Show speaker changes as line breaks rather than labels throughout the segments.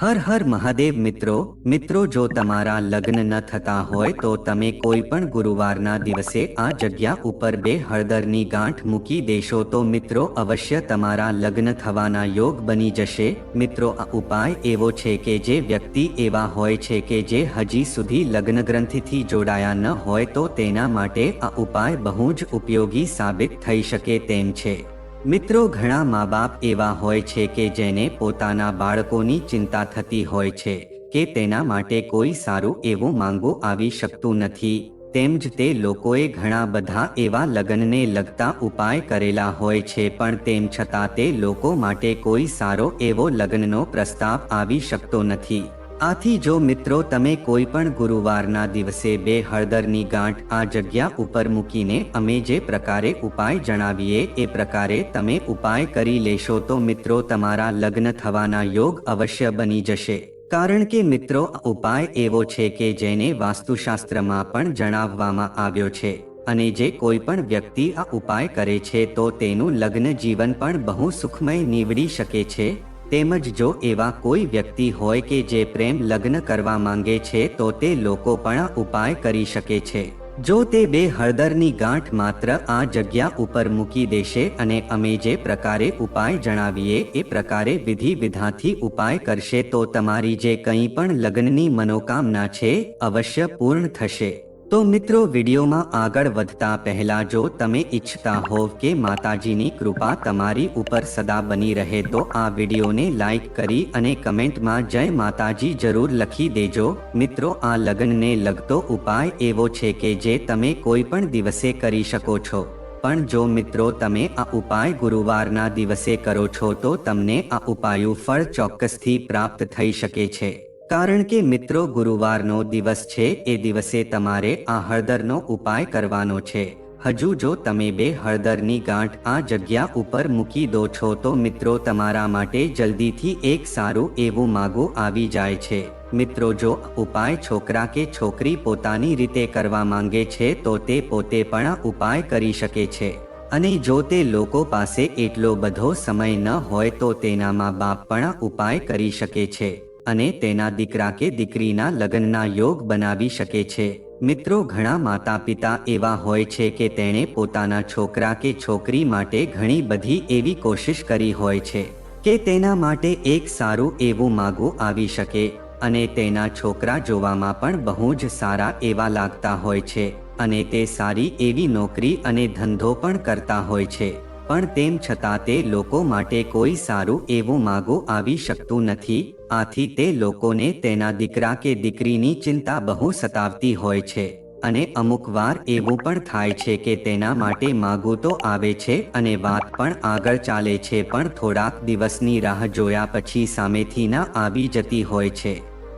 હર હર મહાદેવ મિત્રો જો તમારા લગ્ન ન થતા હોય તો તમે કોઈ પણ ગુરુવારના દિવસે આ જગ્યા ઉપર 2 હળદરની ગાંઠ મૂકી દેશો તો મિત્રો અવશ્ય તમારા લગ્ન થવાના યોગ બની જશે। મિત્રો આ ઉપાય એવો છે કે જે વ્યક્તિ એવા હોય છે કે જે હજી સુધી લગ્ન ગ્રંથિથી જોડાયા ન હોય તો તેના માટે આ ઉપાય બહુ જ ઉપયોગી સાબિત થઈ શકે તેમ છે। મિત્રો ઘણા મા બાપ એવા હોય છે કે જેને પોતાના બાળકોની ચિંતા થતી હોય છે કે તેના માટે કોઈ સારું એવું માંગો આવી શકતું નથી, તેમ જ તે લોકોએ ઘણા બધા એવા લગ્નને લગતા ઉપાય કરેલા હોય છે પણ તેમ છતાં તે લોકો માટે કોઈ સારો એવો લગ્નનો પ્રસ્તાવ આવી શકતો નથી। આથી જો મિત્રો તમે કોઈ પણ ગુરુવારના દિવસે 2 હળદરની ગાંઠ આ જગ્યા ઉપર મૂકીને અમે જે પ્રકારે ઉપાય જણાવીએ એ પ્રકારે તમે ઉપાય કરી લેશો તો મિત્રો તમારા લગ્ન થવાના યોગ અવશ્ય બની જશે। કારણ કે મિત્રો આ ઉપાય એવો છે કે જેને વાસ્તુશાસ્ત્રમાં પણ જણાવવામાં આવ્યો છે અને જે કોઈ પણ વ્યક્તિ આ ઉપાય કરે છે તો તેનું લગ્ન જીવન પણ બહુ સુખમય નીવડી શકે છે। તેમજ જો એવા કોઈ વ્યક્તિ હોય કે જે પ્રેમ લગ્ન કરવા માંગે છે તો તે લોકો પણ આ ઉપાય કરી શકે છે જો તે 2 હળદરની ગાંઠ માત્ર આ જગ્યા ઉપર મૂકી દેશે અને અમે જે પ્રકારે ઉપાય જણાવીએ એ પ્રકારે વિધિ વિધાનથી ઉપાય કરશે તો તમારી જે કંઈ પણ લગ્નની મનોકામના છે અવશ્ય પૂર્ણ થશે। તો મિત્રો વિડીયોમાં આગળ વધતા પહેલા જો તમે ઈચ્છતા હોવ કે માતાજીની કૃપા તમારી ઉપર સદા બની રહે તો આ વિડીયોને લાઈક કરી અને કમેન્ટમાં જય માતાજી જરૂર લખી દેજો। મિત્રો આ લગ્નને લગતો ઉપાય એવો છે કે જે તમે કોઈ પણ દિવસે કરી શકો છો, પણ જો મિત્રો તમે આ ઉપાય ગુરુવારના દિવસે કરો છો તો તમને આ ઉપાયનું ફળ ચોક્કસથી પ્રાપ્ત થઈ શકે છે। કારણ કે મિત્રો ગુરુવારનો દિવસ છે એ દિવસે તમારે આ હળદરનો ઉપાય કરવાનો છે। હજુ જો તમે 2 હળદરની ગાંઠ આ જગ્યા ઉપર મૂકી દો છો તો મિત્રો તમારા માટે જલ્દીથી એક સારું એવું માગું આવી જાય છે। મિત્રો જો ઉપાય છોકરા કે છોકરી પોતાની રીતે કરવા માંગે છે તો તે પોતે પણ આ ઉપાય કરી શકે છે અને જો તે લોકો પાસે એટલો બધો સમય ન હોય તો તેના મા બાપ પણ આ ઉપાય કરી શકે છે અને તેના દીકરા કે દીકરીના લગ્નના યોગ બનાવી શકે છે। મિત્રો ઘણા માતા પિતા એવા હોય છે કે તેણે પોતાના છોકરા કે છોકરી માટે ઘણી બધી એવી કોશિશ કરી હોય છે કે તેના માટે એક સારું એવું માગું આવી શકે અને તેના છોકરા જોવામાં પણ બહુ જ સારા એવા લાગતા હોય છે અને તે સારી એવી નોકરી અને ધંધો પણ કરતા હોય છે, પણ તેમ છતાં તે લોકો માટે કોઈ સારું એવું માગું આવી શકતું નથી। આથી તે લોકોને તેના દીકરા કે દીકરીની ચિંતા બહુ સતાવતી હોય છે અને અમુક વાર એવું પણ થાય છે કે તેના માટે માગું તો આવે છે અને વાત પણ આગળ ચાલે છે પણ થોડાક દિવસની રાહ જોયા પછી સામેથી ના આવી જતી હોય છે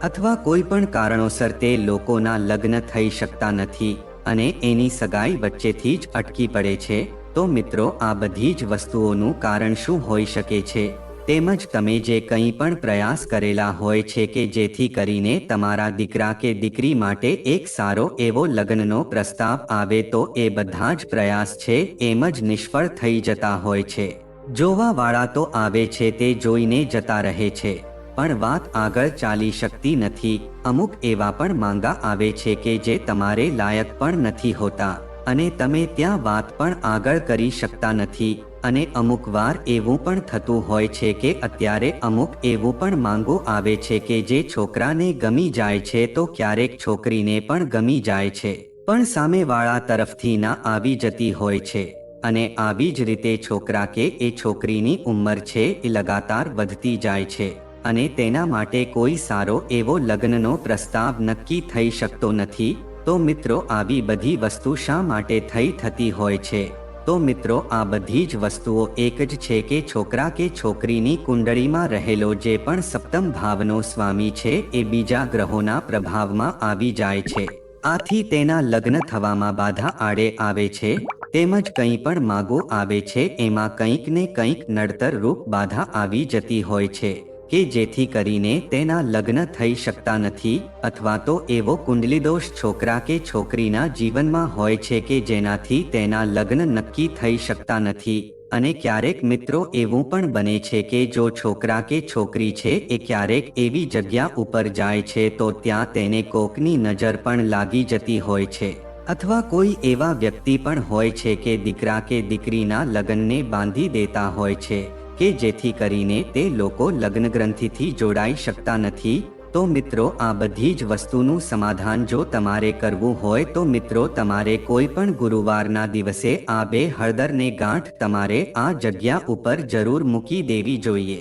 અથવા કોઈ પણ કારણોસર તે લોકોના લગ્ન થઈ શકતા નથી અને એની સગાઈ વચ્ચેથી જ અટકી પડે છે। તો મિત્રો આ બધી જ વસ્તુઓનું કારણ શું હોઈ શકે છે તેમજ તમે જે કંઈ પણ પ્રયાસ કરેલા હોય છે કે જેથી કરીને તમારા દીકરા કે દીકરી માટે એક સારો એવો લગ્નનો પ્રસ્તાવ આવે તો એ બધા જ પ્રયાસ છે એમ જ નિષ્ફળ થઈ જતા હોય છે। જોવાવાળા તો આવે છે તે જોઈને જતા રહે છે પણ વાત આગળ ચાલી શકતી નથી। અમુક એવા પણ માંગા આવે છે કે જે તમારે લાયક પણ નથી હોતા અને તમે ત્યાં વાત પણ આગળ કરી શકતા નથી અને અમુક વાર એવું પણ થતું હોય છે કે અત્યારે અમુક એવું પણ માંગો આવે છે કે જે છોકરાને ગમી જાય છે તો ક્યારેક છોકરીને પણ ગમી જાય છે પણ સામેવાળા તરફથી ના આવી જતી હોય છે અને આવી જ રીતે છોકરા કે એ છોકરીની ઉંમર છે એ લગાતાર વધતી જાય છે અને તેના માટે કોઈ સારો એવો લગ્નનો પ્રસ્તાવ નક્કી થઈ શકતો નથી। તો મિત્રો આવી બધી વસ્તુ શા માટે થતી હોય છે તો મિત્રો આ બધી જ વસ્તુઓ એક જ છે કે છોકરા કે છોકરીની કુંડળીમાં રહેલો જે પણ સપ્તમ ભાવનો સ્વામી છે એ બીજા ગ્રહોના પ્રભાવમાં આવી જાય છે। આથી તેના લગ્ન થવામાં બાધા આડે આવે છે તેમજ કંઈ પણ માગો આવે છે એમાં કંઈક ને કંઈક નડતર રૂપ બાધા આવી જતી હોય છે કે જેથી કરીને તેના લગ્ન થઈ શકતા નથી અથવા તો એવો કુંડલીદોષ છોકરા કે છોકરીના જીવનમાં હોય છે કે જેનાથી તેના લગ્ન નક્કી થઈ શકતા નથી અને ક્યારેક મિત્રો એવું પણ બને છે કે જો છોકરા કે છોકરી છે એ ક્યારેક એવી જગ્યા ઉપર જાય છે તો ત્યાં તેને કોકની નજર પણ લાગી જતી હોય છે, અથવા કોઈ એવા વ્યક્તિ પણ હોય છે કે દીકરા કે દીકરીના લગ્નને બાંધી દેતા હોય છે કે જેથી કરીને તે લોકો લગ્નગ્રંથિથી જોડાઈ શકતા નથી. તો મિત્રો, આ બધી જ વસ્તુનું સમાધાન જો તમારે કરવું હોય તો મિત્રો તમારે કોઈ પણ ગુરુવારના દિવસે આ 2 હળદરને ગાંઠ તમારે આ જગ્યા ઉપર જરૂર મૂકી દેવી જોઈએ.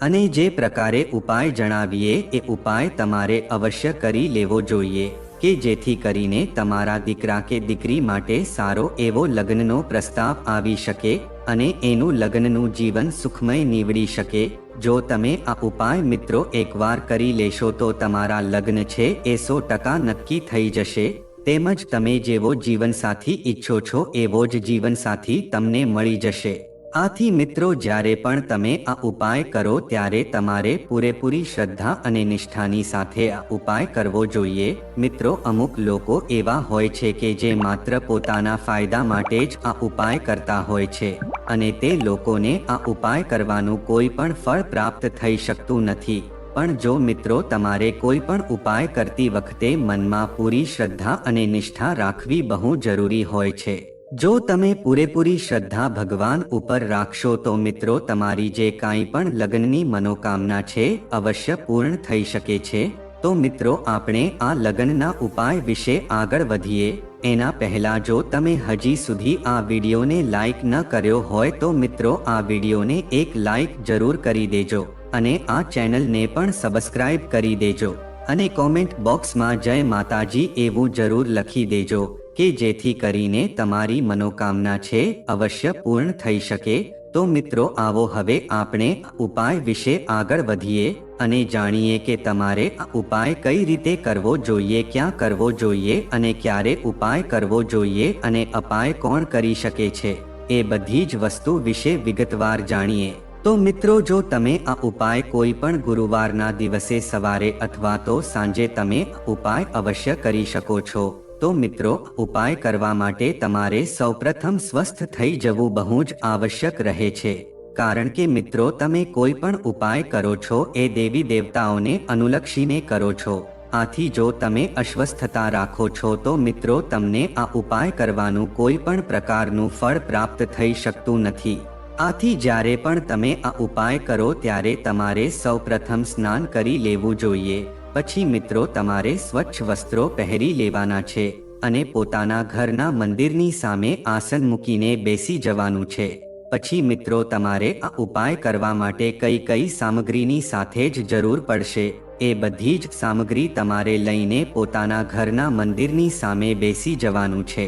અને જે પ્રકારે ઉપાય જણાવીએ એ ઉપાય તમારે અવશ્ય કરી લેવો જોઈએ કે જેથી કરીને તમારા દીકરા કે દીકરી માટે સારો એવો લગ્નનો પ્રસ્તાવ આવી શકે અને એનું લગ્નનું જીવન સુખમય નીવડી શકે. જો તમે આ ઉપાય મિત્રો એકવાર કરી લેશો તો તમારા લગ્ન છે એ 100% નક્કી થઈ જશે. તેમજ તમે જેવો જીવનસાથી ઈચ્છો છો એવો જ જીવનસાથી તમને મળી જશે. આથી મિત્રો, જ્યારે પણ તમે આ ઉપાય કરો ત્યારે તમારે પૂરેપૂરી શ્રદ્ધા અને નિષ્ઠાની સાથે આ ઉપાય કરવો જોઈએ. મિત્રો, અમુક લોકો એવા હોય છે કે જે માત્ર પોતાના ફાયદા માટે જ આ ઉપાય કરતા હોય છે અને તે લોકોને આ ઉપાય કરવાનું કોઈ પણ ફળ પ્રાપ્ત થઈ શકતું નથી. પણ જો મિત્રો તમારે કોઈ પણ ઉપાય કરતી વખતે મનમાં પૂરી શ્રદ્ધા અને નિષ્ઠા રાખવી બહુ જરૂરી હોય છે. જો તમે પૂરેપૂરી શ્રદ્ધા ભગવાન ઉપર રાખશો તો મિત્રો તમારી જે કાંઈ પણ લગ્નની મનોકામના છે અવશ્ય પૂર્ણ થઈ શકે છે. તો મિત્રો, આપણે આ લગ્નના ઉપાય વિશે આગળ વધીએ. એના પહેલા જો તમે હજી સુધી આ વિડીયોને લાઈક ન કર્યો હોય તો મિત્રો આ વિડીયોને એક લાઈક જરૂર કરી દેજો અને આ ચેનલને પણ સબસ્ક્રાઇબ કરી દેજો અને કોમેન્ટ બોક્સમાં જય માતાજી એવું જરૂર લખી દેજો કે જેથી કરીને તમારી મનોકામના છે અવશ્ય પૂર્ણ થઈ શકે. તો મિત્રો, આવો હવે આપણે ઉપાય વિશે આગળ વધીએ અને જાણીએ કે તમારે આ ઉપાય કઈ રીતે કરવો જોઈએ, ક્યાં કરવો જોઈએ અને ક્યારે ઉપાય કરવો જોઈએ અને અપાય કોણ કરી શકે છે, એ બધી જ વસ્તુ વિશે વિગતવાર જાણીએ. તો મિત્રો, જો તમે આ ઉપાય કોઈ પણ ગુરુવારના દિવસે સવારે અથવા તો સાંજે તમે ઉપાય અવશ્ય કરી શકો છો. તો મિત્રો, ઉપાય કરવા માટે તમારે સૌપ્રથમ સ્વસ્થ થઈ જવું બહુ જ આવશ્યક રહે છે. કારણ કે મિત્રો, તમે કોઈ પણ ઉપાય કરો છો એ દેવી દેવતાઓને અનુલક્ષીને કરો છો. આથી જો તમે અસ્વસ્થતા રાખો છો તો મિત્રો તમને આ ઉપાય કરવાનું કોઈ પણ પ્રકારનું ફળ પ્રાપ્ત થઈ શકતું નથી. આથી જ્યારે પણ તમે આ ઉપાય કરો ત્યારે તમારે સૌપ્રથમ સ્નાન કરી લેવું જોઈએ. પછી મિત્રો તમારે સ્વચ્છ વસ્ત્રો પહેરી લેવાના છે અને પોતાના ઘરના મંદિરની સામે આસન મૂકીને બેસી જવાનું છે. પછી મિત્રો તમારે આ ઉપાય કરવા માટે કઈ કઈ સામગ્રીની સાથે જ જરૂર પડશે એ બધી જ સામગ્રી તમારે લઈને પોતાના ઘરના મંદિરની સામે બેસી જવાનું છે.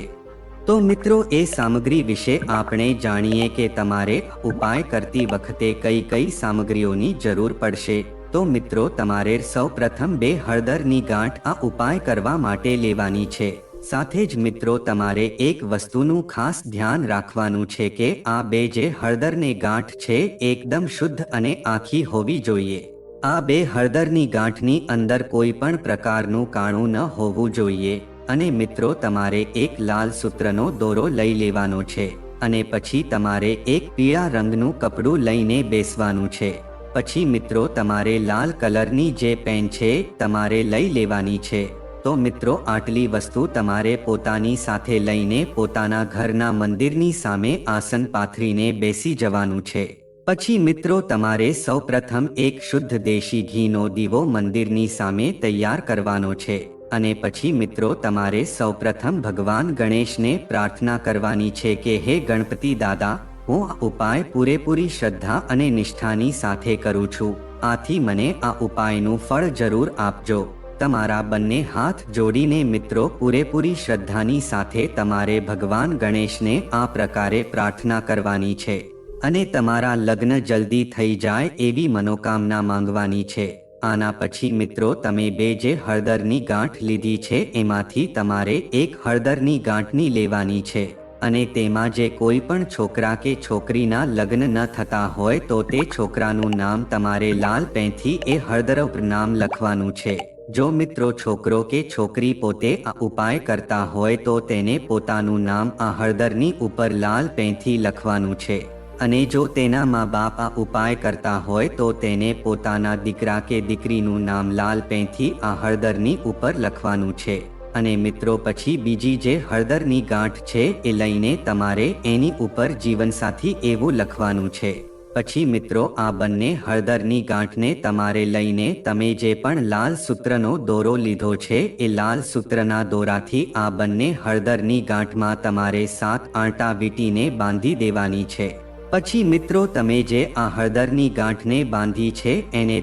તો મિત્રો, એ સામગ્રી વિશે આપણે જાણીએ કે તમારે ઉપાય કરતી વખતે કઈ કઈ સામગ્રીઓની જરૂર પડશે. તો મિત્રો, તમારે સૌપ્રથમ 2 હળદરની ગાંઠ આ ઉપાય કરવા માટે લેવાની છે. સાથે જ મિત્રો તમારે એક વસ્તુનું ખાસ ધ્યાન રાખવાનું છે કે આ 2 જે હળદરની ગાંઠ છે એકદમ શુદ્ધ અને આખી હોવી જોઈએ. આ 2 હળદરની ગાંઠની અંદર કોઈ પણ પ્રકારનું કાણું ન હોવું જોઈએ. અને મિત્રો તમારે એક લાલ સૂત્રનો દોરો લઈ લેવાનો છે અને પછી તમારે એક પીળા રંગનું કપડું લઈને બેસવાનું છે. પછી મિત્રો તમારે લાલ કલરની જે પેન છે તમારે લઈ લેવાની છે. તો મિત્રો, આટલી વસ્તુ તમારે પોતાની સાથે લઈને પોતાના ઘરના મંદિરની સામે આસન પાથરીને બેસી જવાનું છે. પછી મિત્રો તમારે સૌપ્રથમ એક શુદ્ધ દેશી ઘીનો દીવો મંદિરની સામે તૈયાર કરવાનો છે અને પછી મિત્રો તમારે સૌપ્રથમ ભગવાન ગણેશને પ્રાર્થના કરવાની છે કે હે ગણપતિ દાદા, હું આ ઉપાય પૂરેપૂરી શ્રદ્ધા અને નિષ્ઠાની સાથે કરું છું. આથી મને આ ઉપાયનું ફળ જરૂર આપજો. તમારા બંને હાથ જોડીને મિત્રો પૂરેપૂરી શ્રદ્ધાની સાથે તમારે ભગવાન ગણેશને આ પ્રકારે પ્રાર્થના કરવાની છે અને તમારા લગ્ન જલ્દી થઈ જાય એવી મનોકામના માંગવાની છે. આના પછી મિત્રો તમે 2 જે હળદરની ગાંઠ લીધી છે એમાંથી તમારે એક હળદરની ગાંઠની લેવાની છે અને તેમાં જે કોઈ પણ છોકરા કે છોકરીના લગ્ન ન થતા હોય તો તે છોકરાનું નામ તમારે લાલ પેનથી એ હળદર ઉપર નામ લખવાનું છે. જો મિત્રો છોકરો કે છોકરી પોતે આ ઉપાય કરતા હોય તો તેને પોતાનું નામ આ હળદરની ઉપર લાલ પેનથી લખવાનું છે અને જો તેના મા બાપ આ ઉપાય કરતા હોય તો તેને પોતાના દીકરા કે દીકરીનું નામ લાલ પેનથી આ હળદરની ઉપર લખવાનું છે. અને મિત્રો પછી બીજી જે હળદરની ગાંઠ છે એ લઈને તમારે એની ઉપર જીવનસાથી એવું લખવાનું છે. પછી મિત્રો આ બંને હળદરની ગાંઠને તમારે લઈને તમે જે પણ લાલ સૂત્રનો દોરો લીધો છે એ લાલ સૂત્રના દોરાથી આ બંને હળદરની ગાંઠમાં તમારે 7 આંટા વીંટીને બાંધી દેવાની છે. પછી મિત્રો તમે જે આ હળદરની ગાંઠને બાંધી છે એને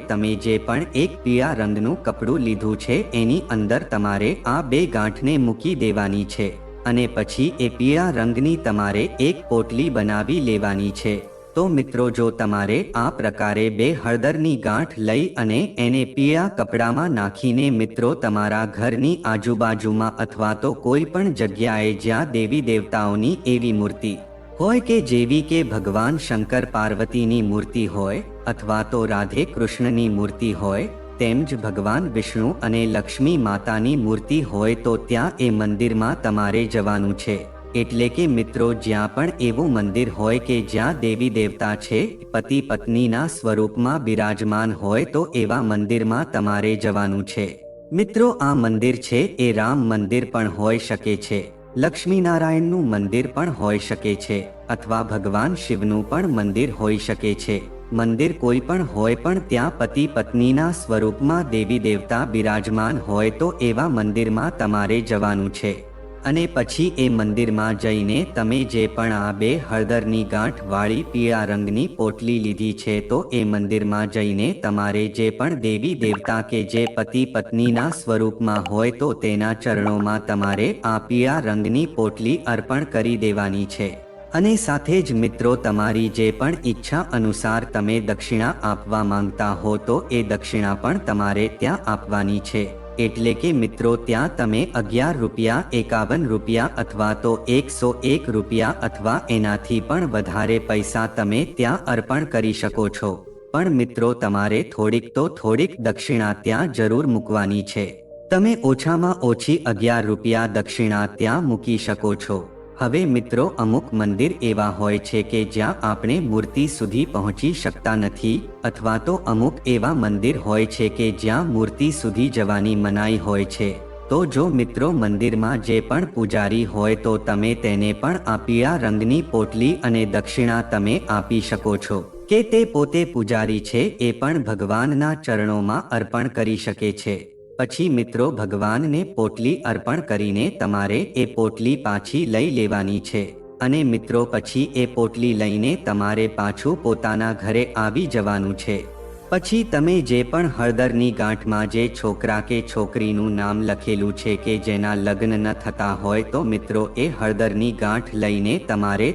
તમે જે પણ એક પીળા રંગનું કપડું લીધું છે એની અંદર તમારે આ 2 ગાંઠને મૂકી દેવાની છે. અને પછી એ પીળા રંગની તમારે એક પોટલી બનાવી લેવાની છે. તો મિત્રો જો તમારે આ પ્રકારે 2 હળદરની ગાંઠ લઈ અને એને પીળા કપડામાં નાખીને મિત્રો તમારા ઘરની આજુબાજુમાં અથવા તો કોઈ પણ જગ્યાએ જ્યાં દેવી દેવતાઓની એવી મૂર્તિ હોય કે જેવી કે ભગવાન શંકર પાર્વતીની મૂર્તિ હોય અથવા તો રાધે કૃષ્ણની મૂર્તિ હોય તેમજ ભગવાન વિષ્ણુ અને લક્ષ્મી માતાની મૂર્તિ હોય તો ત્યાં એ મંદિરમાં તમારે જવાનું છે. એટલે કે મિત્રો જ્યાં પણ એવું મંદિર હોય કે જ્યાં દેવી દેવતા છે પતિ પત્નીના સ્વરૂપમાં બિરાજમાન હોય તો એવા મંદિરમાં તમારે જવાનું છે. મિત્રો આ મંદિર છે એ રામ મંદિર પણ હોઈ શકે છે, લક્ષ્મીનારાયણનું મંદિર પણ હોઈ શકે છે અથવા ભગવાન શિવનું પણ મંદિર હોઈ શકે છે. મંદિર કોઈ પણ હોય પણ ત્યાં પતિ પત્નીના સ્વરૂપમાં દેવી દેવતા બિરાજમાન હોય તો એવા મંદિરમાં તમારે જવાનું છે. અને પછી એ મંદિરમાં જઈને તમે જે પણ આ 2 હળદરની ગાંઠ વાળી પીળા રંગની પોટલી લીધી છે તો એ મંદિરમાં જઈને તમારે જે પણ દેવી દેવતા કે જે પતિ પત્નીના સ્વરૂપમાં હોય તો તેના ચરણોમાં તમારે આ પીળા રંગની પોટલી અર્પણ કરી દેવાની છે. અને સાથે જ મિત્રો તમારી જે પણ ઈચ્છા અનુસાર તમે દક્ષિણા આપવા માંગતા હો તો એ દક્ષિણા પણ તમારે ત્યાં આપવાની છે. એટલે કે મિત્રો ત્યાં તમે 11 રૂપિયા, 51 રૂપિયા અથવા તો 101 રૂપિયા અથવા એનાથી પણ વધારે પૈસા તમે ત્યાં અર્પણ કરી શકો છો. પણ મિત્રો તમારે થોડીક દક્ષિણા ત્યાં જરૂર મૂકવાની છે. તમે ઓછામાં ઓછી 11 રૂપિયા દક્ષિણા ત્યાં મૂકી શકો છો. હવે મિત્રો અમુક મંદિર એવા હોય છે કે જ્યાં આપણે મૂર્તિ સુધી પહોંચી શકતા નથી અથવા તો અમુક એવા મંદિર હોય છે કે જ્યાં મૂર્તિ સુધી જવાની મનાઈ હોય છે. તો જો મિત્રો મંદિરમાં જે પણ પૂજારી હોય તો તમે તેને પણ આ પીળા રંગની પોટલી અને દક્ષિણા તમે આપી શકો છો કે તે પોતે પૂજારી છે એ પણ ભગવાનના ચરણોમાં અર્પણ કરી શકે છે. પછી મિત્રો ભગવાનને પોટલી અર્પણ કરીને તમારે એ પોટલી પાછી લઈ લેવાની છે. અને મિત્રો પછી એ પોટલી લઈને તમારે પાછું પોતાના ઘરે આવી જવાનું છે. પછી તમે જે પણ હળદરની ગાંઠમાં જે છોકરા કે છોકરીનું નામ લખેલું છે કે જેના લગ્ન ન થતા હોય તો મિત્રો એ હળદરની ગાંઠ લઈને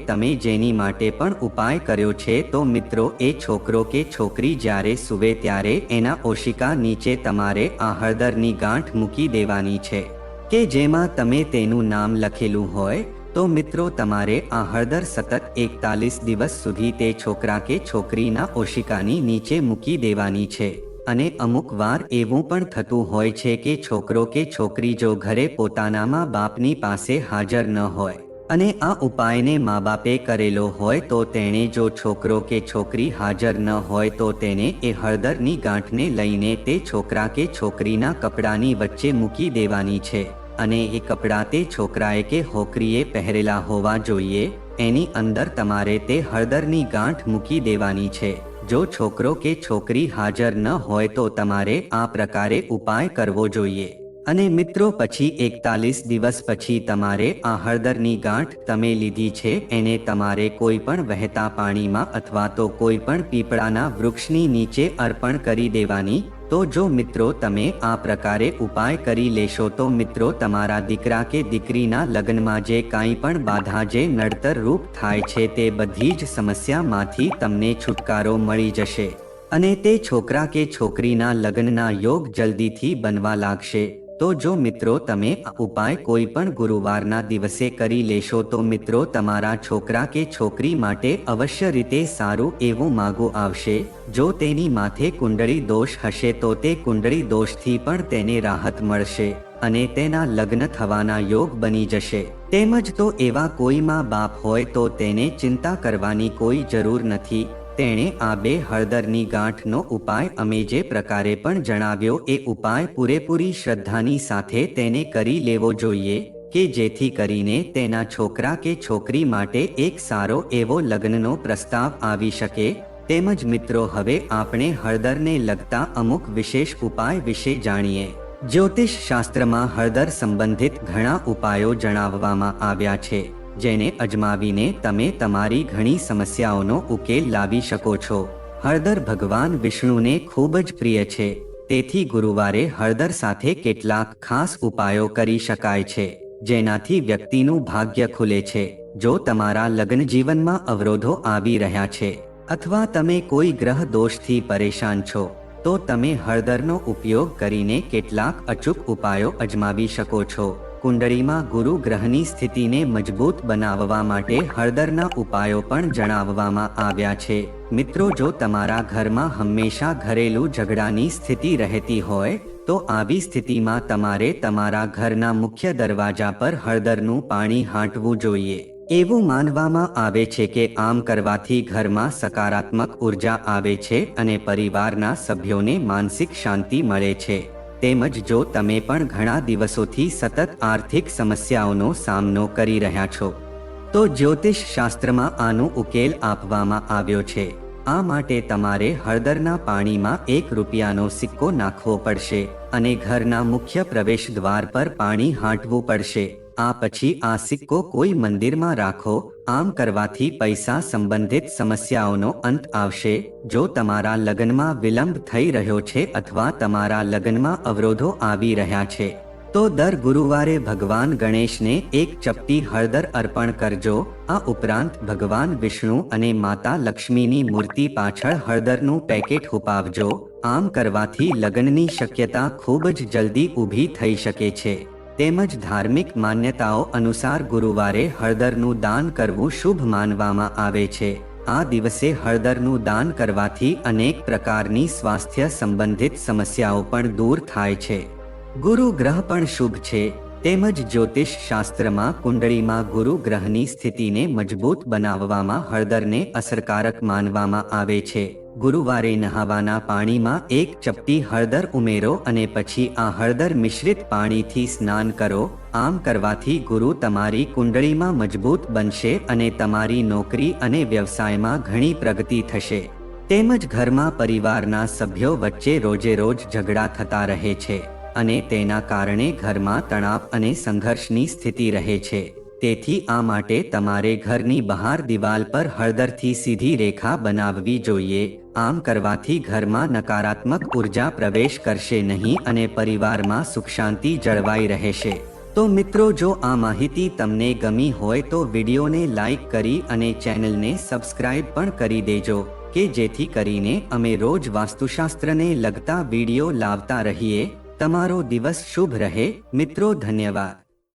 તમે જેની માટે પણ ઉપાય કર્યો છે તો મિત્રો એ છોકરો કે છોકરી જ્યારે સૂવે ત્યારે એના ઓશિકા નીચે તમારે આ હળદરની ગાંઠ મૂકી દેવાની છે કે જેમાં તમે તેનું નામ લખેલું હોય. તો મિત્રો તમારે આ હળદર સતત 41 દિવસ સુધી તે છોકરા કે છોકરીના ઓશિકાની નીચે મૂકી દેવાની છે. અને અમુક વાર એવું પણ થતું હોય છે કે છોકરો કે છોકરી જો ઘરે પોતાના મા બાપની પાસે હાજર ન હોય અને આ ઉપાયને મા બાપે કરેલો હોય તો તેણે જો છોકરો કે છોકરી હાજર ન હોય તો તેને એ હળદરની ગાંઠને લઈને તે છોકરા કે છોકરીના કપડાની વચ્ચે મૂકી દેવાની છે. અને એ કપડાં તે છોકરાએ કે છોકરીએ પહેરેલા હોવા જોઈએ. એની અંદર તમારે તે હળદરની ગાંઠ મૂકી દેવાની છે. જો છોકરો કે છોકરી હાજર ન હોય તો તમારે આ પ્રકારે ઉપાય કરવો જોઈએ. અને મિત્રો પછી 41 દિવસ પછી તમારે આ હળદરની ગાંઠ તમે લીધી છે એને તમારે કોઈ પણ વહેતા પાણીમાં અથવા તો કોઈ પણ પીપળાના વૃક્ષની નીચે અર્પણ કરી દેવાની. તો જો મિત્રો તમે આ પ્રકારે ઉપાય કરી લેશો તો મિત્રો તમારા દીકરા કે દીકરીના લગ્નમાં જે કાંઈ પણ બાધા જે નડતર રૂપ થાય છે તે બધી જ સમસ્યામાંથી તમને છુટકારો મળી જશે અને તે છોકરા કે છોકરીના લગ્નના યોગ જલ્દીથી બનવા લાગશે. તો જો મિત્રો તમે આ ઉપાય કોઈ પણ ગુરુવારના દિવસે કરી લેશો તો મિત્રો તમારા છોકરા કે છોકરી માટે અવશ્ય રીતે સારું એવું માગું આવશે. જો તેની માથે કુંડળી દોષ હશે તો તે કુંડળી દોષથી પણ તેને રાહત મળશે. અને તેના લગ્ન થવાના યોગ બની જશે. તેમજ તો એવા કોઈ માં બાપ હોય તો તેને ચિંતા કરવાની કોઈ જરૂર નથી. તેણે આ 2 હળદરની ગાંઠનો ઉપાય અમે જે પ્રકારે પણ જણાવ્યો એ ઉપાય પૂરેપૂરી શ્રદ્ધાની સાથે તેને કરી લેવો જોઈએ કે જેથી કરીને તેના છોકરા કે છોકરી માટે એક સારો એવો લગ્નનો પ્રસ્તાવ આવી શકે. તેમજ મિત્રો હવે આપણે હળદરને લગતા અમુક વિશેષ ઉપાય વિશે જાણીએ. જ્યોતિષ શાસ્ત્રમાં હળદર સંબંધિત ઘણા ઉપાયો જણાવવામાં આવ્યા છે, જેને અજમાવીને તમે તમારી ઘણી સમસ્યાઓનો ઉકેલ લાવી શકો છો. હળદર ભગવાન વિષ્ણુને ખૂબ જ પ્રિય છે, તેથી ગુરુવારે હળદર સાથે કેટલાક ખાસ ઉપાયો કરી શકાય છે, જેનાથી વ્યક્તિનું ભાગ્ય ખુલે છે. જો તમારા લગ્ન જીવનમાં અવરોધો આવી રહ્યા છે અથવા તમે કોઈ ગ્રહ દોષથી પરેશાન છો તો તમે હળદરનો ઉપયોગ કરીને કેટલાક અચૂક ઉપાયો અજમાવી શકો છો. કુંડળીમાં ગુરુ ગ્રહની સ્થિતિને મજબૂત બનાવવા માટે હળદરના ઉપાયો પણ જણાવવામાં આવ્યા છે. મિત્રો, જો તમારા ઘરમાં હંમેશા ઘરેલું ઝઘડાની સ્થિતિ રહેતી હોય તો આવી સ્થિતિમાં તમારે તમારા ઘરના મુખ્ય દરવાજા પર હળદરનું પાણી છાંટવું જોઈએ. એવું માનવામાં આવે છે કે આમ કરવાથી ઘરમાં સકારાત્મક ઉર્જા આવે છે અને પરિવારના સભ્યોને માનસિક શાંતિ મળે છે. તેમજ જો તમે પણ ઘણા દિવસોથી સતત આર્થિક સમસ્યાઓનો સામનો કરી રહ્યા છો તો જ્યોતિષ શાસ્ત્રમાં આનો ઉકેલ આપવામાં આવ્યો છે. આ માટે તમારે હળદરના પાણીમાં ₹1નો સિક્કો નાખવો પડશે અને ઘરના મુખ્ય પ્રવેશ દ્વાર પર પાણી છાંટવું પડશે. આ પછી આ સિક્કો કોઈ મંદિરમાં રાખો. આમ કરવાથી પૈસા સંબંધિત સમસ્યાઓનો અંત આવશે. જો તમારા લગ્નમાં વિલંબ થઈ રહ્યો છે અથવા તમારા લગ્નમાં અવરોધો આવી રહ્યા છે તો દર ગુરુવારે ભગવાન ગણેશને એક ચપટી હળદર અર્પણ કરજો. આ ઉપરાંત ભગવાન વિષ્ણુ અને માતા લક્ષ્મીની મૂર્તિ પાછળ હળદરનું પેકેટ છુપાવજો. આમ કરવાથી લગ્નની શક્યતા ખૂબ જ જલ્દી ઊભી થઈ શકે છે. તેમજ ધાર્મિક માન્યતાઓ અનુસાર ગુરુવારે હળદરનું દાન કરવું શુભ માનવામાં આવે છે. આ દિવસે હળદરનું દાન કરવાથી અનેક પ્રકારની સ્વાસ્થ્ય સંબંધિત સમસ્યાઓ પણ દૂર થાય છે. ગુરુ ગ્રહ પણ શુભ છે. તેમજ જ્યોતિષ શાસ્ત્રમાં કુંડળીમાં ગુરુ ગ્રહની સ્થિતિને મજબૂત બનાવવામાં હળદરને અસરકારક માનવામાં આવે છે. ગુરુવારે નહાવાના પાણીમાં 1 ચપટી હળદર ઉમેરો અને પછી આ હળદર મિશ્રિત પાણીથી સ્નાન કરો. આમ કરવાથી ગુરુ તમારી કુંડળીમાં મજબૂત બનશે અને તમારી નોકરી અને વ્યવસાયમાં ઘણી પ્રગતિ થશે. તેમજ ઘરમાં પરિવારના સભ્યો વચ્ચે રોજે રોજ ઝઘડા થતા રહે છે અને તેના કારણે ઘરમાં તણાવ અને સંઘર્ષની સ્થિતિ રહે છે. તેથી આ માટે તમારે ઘરની બહાર દિવાલ પર હળદરથી સીધી રેખા બનાવવી જોઈએ. આમ કરવાથી ઘરમાં નકારાત્મક ઉર્જા પ્રવેશ કરશે નહીં અને પરિવારમાં સુખ શાંતિ જળવાઈ રહેશે. તો મિત્રો, જો આ માહિતી તમને ગમી હોય તો વિડીયોને લાઈક કરી અને ચેનલને સબસ્ક્રાઇબ પણ કરી દેજો કે જેથી કરીને અમે રોજ વાસ્તુશાસ્ત્રને લગતા વિડીયો લાવતા રહીએ. તમારો દિવસ શુભ રહે. મિત્રો, ધન્યવાદ.